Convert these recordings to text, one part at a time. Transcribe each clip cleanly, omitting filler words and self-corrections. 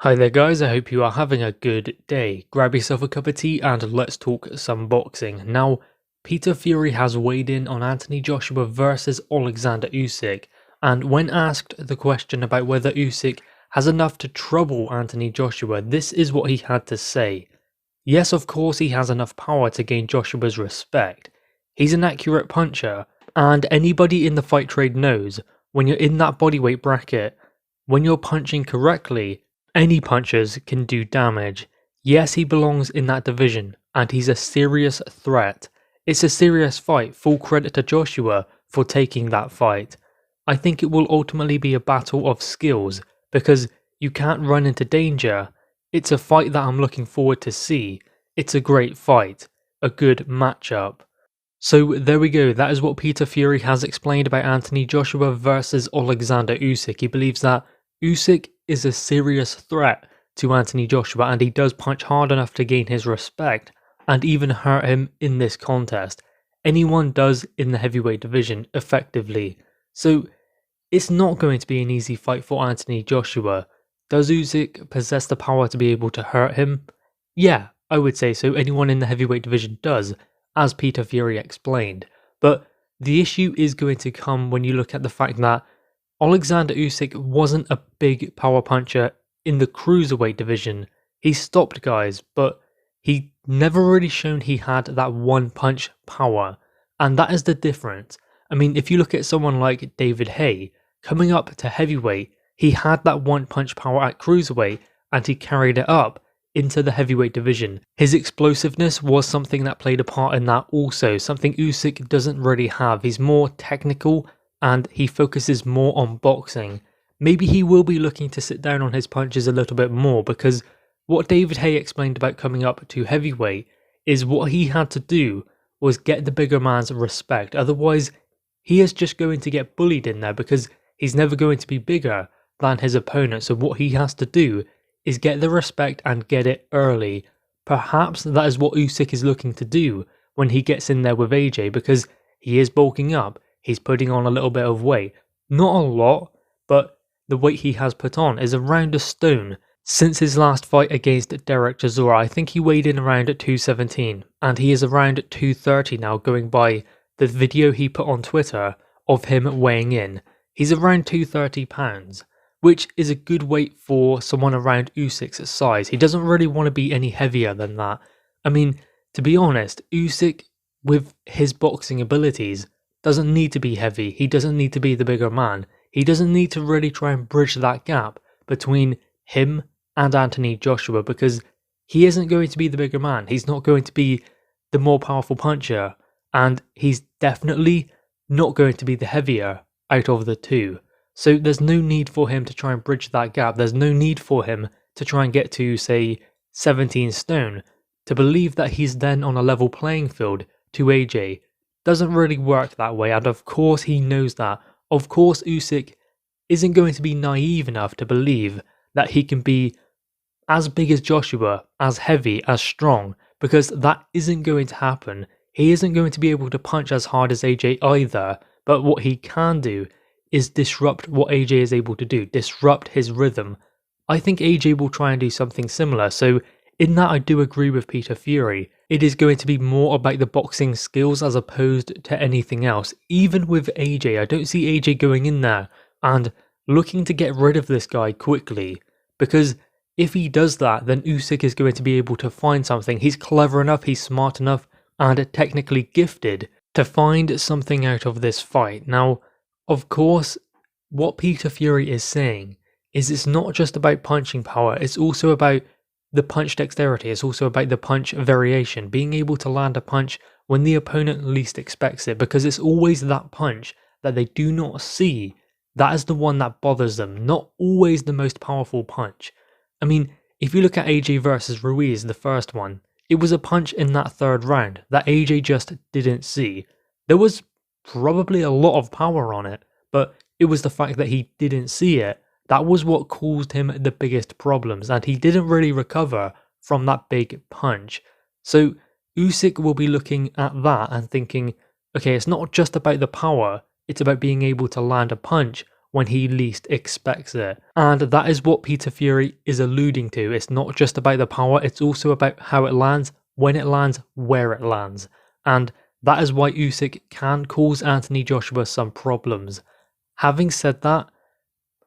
Hi there guys, I hope you are having a good day. Grab yourself a cup of tea and let's talk some boxing. Now, Peter Fury has weighed in on Anthony Joshua versus Oleksandr Usyk, and when asked the question about whether Usyk has enough to trouble Anthony Joshua, this is what he had to say. Yes, of course he has enough power to gain Joshua's respect. He's an accurate puncher, and anybody in the fight trade knows when you're in that bodyweight bracket, when you're punching correctly, any punches can do damage. Yes, he belongs in that division, and he's a serious threat. It's a serious fight, full credit to Joshua for taking that fight. I think it will ultimately be a battle of skills, because you can't run into danger. It's a fight that I'm looking forward to see. It's a great fight, a good matchup. So there we go, that is what Peter Fury has explained about Anthony Joshua versus Oleksandr Usyk. He believes that Usyk is a serious threat to Anthony Joshua and he does punch hard enough to gain his respect and even hurt him in this contest. Anyone does in the heavyweight division effectively. So it's not going to be an easy fight for Anthony Joshua. Does Usyk possess the power to be able to hurt him? Yeah, I would say so. Anyone in the heavyweight division does, as Peter Fury explained. But the issue is going to come when you look at the fact that Oleksandr Usyk wasn't a big power puncher in the cruiserweight division. He stopped guys, but he never really shown he had that one punch power. And that is the difference. I mean, if you look at someone like David Haye, coming up to heavyweight, he had that one punch power at cruiserweight and he carried it up into the heavyweight division. His explosiveness was something that played a part in that also, something Usyk doesn't really have. He's more technical and he focuses more on boxing. Maybe he will be looking to sit down on his punches a little bit more, because what David Haye explained about coming up to heavyweight is what he had to do was get the bigger man's respect. Otherwise, he is just going to get bullied in there because he's never going to be bigger than his opponent. So what he has to do is get the respect and get it early. Perhaps that is what Usyk is looking to do when he gets in there with AJ, because he is bulking up. He's putting on a little bit of weight. Not a lot, but the weight he has put on is around a stone. Since his last fight against Derek Chisora, I think he weighed in around 217, and he is around 230 now, going by the video he put on Twitter of him weighing in. He's around 230 pounds, which is a good weight for someone around Usyk's size. He doesn't really want to be any heavier than that. I mean, to be honest, Usyk, with his boxing abilities, doesn't need to be heavy. He doesn't need to be the bigger man. He doesn't need to really try and bridge that gap between him and Anthony Joshua, because he isn't going to be the bigger man. He's not going to be the more powerful puncher, and he's definitely not going to be the heavier out of the two. So there's no need for him to try and bridge that gap. There's no need for him to try and get to, say, 17 stone to believe that he's then on a level playing field to AJ. Doesn't really work that way, and of course he knows that. Of course Usyk isn't going to be naive enough to believe that he can be as big as Joshua, as heavy, as strong, because that isn't going to happen. He isn't going to be able to punch as hard as AJ either, but what he can do is disrupt what AJ is able to do, disrupt his rhythm. I think AJ will try and do something similar, so in that I do agree with Peter Fury. It is going to be more about the boxing skills as opposed to anything else. Even with AJ, I don't see AJ going in there and looking to get rid of this guy quickly, because if he does that, then Usyk is going to be able to find something. He's clever enough, he's smart enough, and technically gifted to find something out of this fight. Now, of course, what Peter Fury is saying is it's not just about punching power, it's also about the punch dexterity. It's also about the punch variation, being able to land a punch when the opponent least expects it, because it's always that punch that they do not see. That is the one that bothers them, not always the most powerful punch. I mean, if you look at AJ versus Ruiz, the first one, it was a punch in that third round that AJ just didn't see. There was probably a lot of power on it, but it was the fact that he didn't see it. That was what caused him the biggest problems, and he didn't really recover from that big punch. So Usyk will be looking at that and thinking, okay, it's not just about the power, it's about being able to land a punch when he least expects it. And that is what Peter Fury is alluding to. It's not just about the power, it's also about how it lands, when it lands, where it lands. And that is why Usyk can cause Anthony Joshua some problems. Having said that,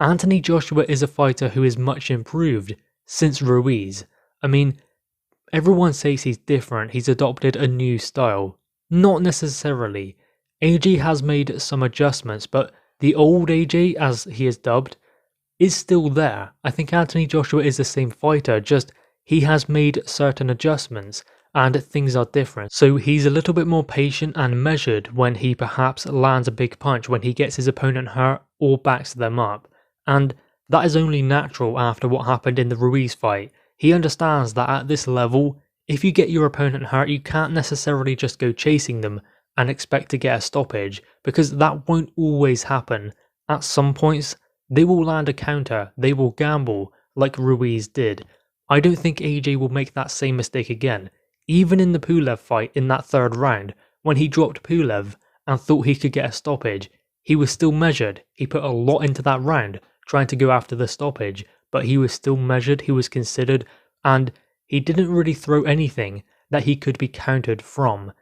Anthony Joshua is a fighter who is much improved since Ruiz. I mean, everyone says he's different, he's adopted a new style. Not necessarily. AJ has made some adjustments, but the old AJ, as he is dubbed, is still there. I think Anthony Joshua is the same fighter, just he has made certain adjustments and things are different. So he's a little bit more patient and measured when he perhaps lands a big punch, when he gets his opponent hurt or backs them up. And that is only natural after what happened in the Ruiz fight. He understands that at this level, if you get your opponent hurt, you can't necessarily just go chasing them and expect to get a stoppage, because that won't always happen. At some points, they will land a counter, they will gamble, like Ruiz did. I don't think AJ will make that same mistake again. Even in the Pulev fight in that third round, when he dropped Pulev and thought he could get a stoppage, he was still measured. He put a lot into that round, trying to go after the stoppage, but he was still measured, he was considered, and he didn't really throw anything that he could be countered from.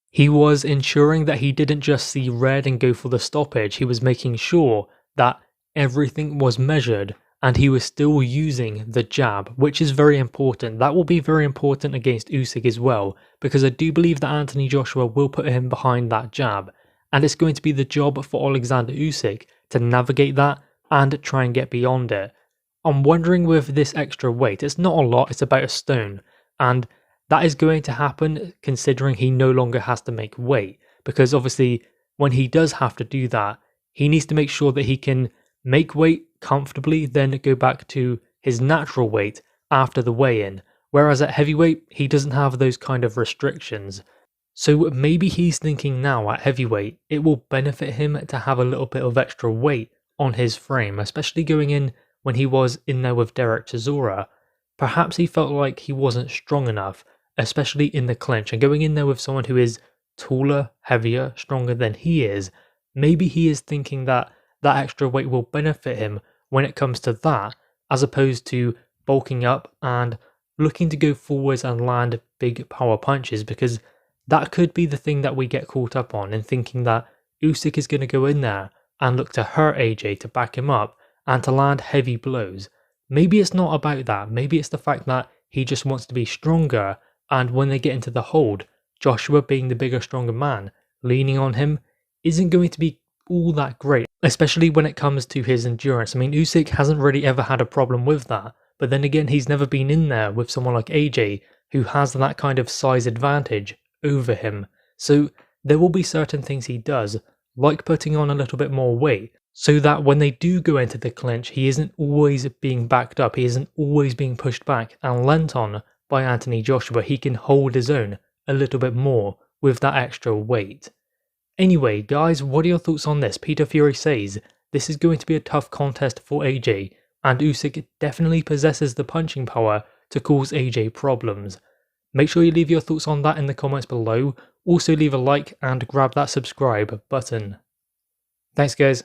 He was ensuring that he didn't just see red and go for the stoppage, he was making sure that everything was measured and he was still using the jab, which is very important. That will be very important against Usyk as well, because I do believe that Anthony Joshua will put him behind that jab, and it's going to be the job for Oleksandr Usyk to navigate that and try and get beyond it. I'm wondering with this extra weight, it's not a lot, it's about a stone, and that is going to happen considering he no longer has to make weight, because obviously when he does have to do that, he needs to make sure that he can make weight comfortably, then go back to his natural weight after the weigh-in, whereas at heavyweight, he doesn't have those kind of restrictions. So maybe he's thinking now at heavyweight, it will benefit him to have a little bit of extra weight on his frame, especially going in when he was in there with Derek Chisora. Perhaps he felt like he wasn't strong enough, especially in the clinch, and going in there with someone who is taller, heavier, stronger than he is, maybe he is thinking that that extra weight will benefit him when it comes to that, as opposed to bulking up and looking to go forwards and land big power punches, because that could be the thing that we get caught up on, in thinking that Usyk is going to go in there and look to hurt AJ, to back him up and to land heavy blows. Maybe it's not about that, maybe it's the fact that he just wants to be stronger, and when they get into the hold, Joshua, being the bigger, stronger man, leaning on him isn't going to be all that great, especially when it comes to his endurance. I mean, Usyk hasn't really ever had a problem with that, but then again, he's never been in there with someone like AJ who has that kind of size advantage over him. So there will be certain things he does, like putting on a little bit more weight, so that when they do go into the clinch, he isn't always being backed up, he isn't always being pushed back and leant on by Anthony Joshua. He can hold his own a little bit more with that extra weight. Anyway, guys, what are your thoughts on this? Peter Fury says this is going to be a tough contest for AJ, and Usyk definitely possesses the punching power to cause AJ problems. Make sure you leave your thoughts on that in the comments below. Also leave a like and grab that subscribe button. Thanks, guys.